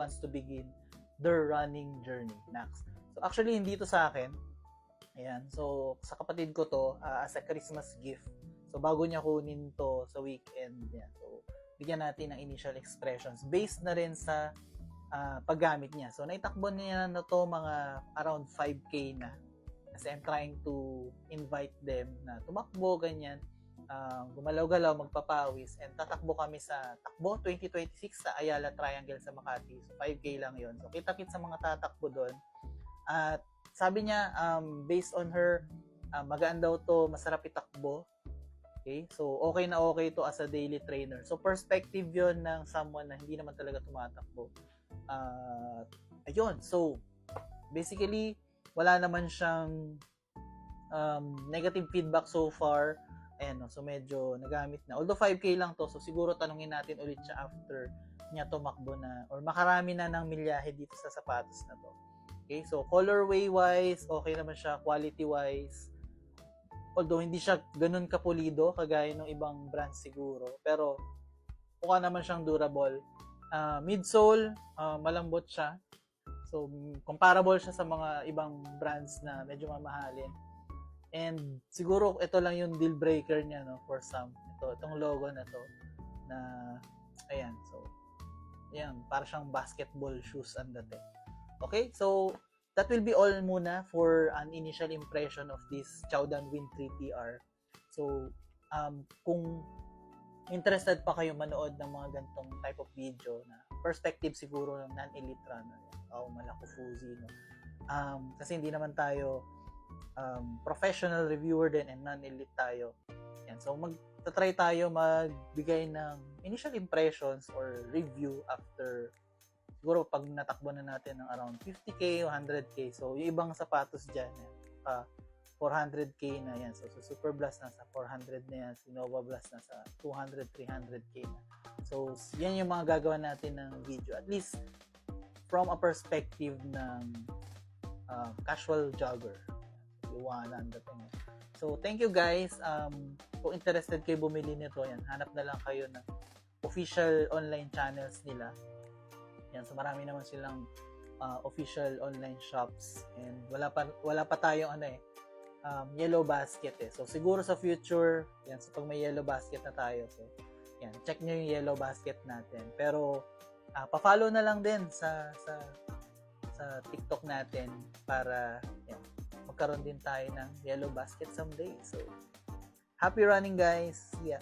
wants to begin their running journey next. So actually hindi to sa akin. Ayan. So sa kapatid ko to as a Christmas gift. So bago niya kunin to sa weekend, yan. So bigyan natin ng initial expressions based na rin sa paggamit niya. So naitakbo niya na to mga around 5K na. Kasi I'm trying to invite them na tumakbo ganyan. Gumalaw-galaw, magpapawis, and tatakbo kami sa Takbo 2026 sa Ayala Triangle sa Makati. So 5K lang yon. So kita-kit sa mga tatakbo doon. At sabi niya, based on her, magaan daw to, masarap itakbo. Okay? So okay na okay to as a daily trainer. So perspective yon ng someone na hindi naman talaga tumatakbo. Ayun. So basically, wala naman siyang negative feedback so far. Ayan, no? So medyo nagamit na. Although 5K lang to, so siguro tanungin natin ulit siya after niya tumakbo na or makarami na ng milyahe dito sa sapatos na to. Okay, so colorway wise, okay naman siya, quality wise. Although hindi siya ganun kapulido kagaya ng ibang brands siguro, pero mukha naman siyang durable. Midsole, malambot siya. So comparable siya sa mga ibang brands na medyo mamahalin. And siguro ito lang yung deal breaker niya, no, for some. Itong logo na to na ayan. So ayan, para siyang basketball shoes ang dating. Okay? So that will be all muna for an initial impression of this Chowdan Wind 3 PR. So kung interested pa kayo manood ng mga ganitong type of video na perspective siguro ng non-elite runner, Malako Fuzi, no? Kasi hindi naman tayo professional reviewer din and non-elite tayo. Yan. So magta-try tayo magbigay ng initial impressions or review after siguro pag natakbo na natin ng around 50K o 100K. So yung ibang sapatos dyan, 400K na yan. So Super Blast nasa 400 na yan. Si Nova Blast nasa 200, 300K na. So yan yung mga gagawa natin ng video. At least from a perspective ng casual jogger. Iwanan dating. So thank you guys. Kung interested kayo bumili nito, yan, hanap na lang kayo ng official online channels nila. Yan, so marami naman silang official online shops, and wala pa tayong yellow basket eh. So siguro sa future, yan, so pag may yellow basket na tayo, so yan, check nyo yung yellow basket natin. Pero pa-follow na lang din sa TikTok natin para yan, magkaroon din tayo ng yellow basket someday. So happy running guys. Yeah.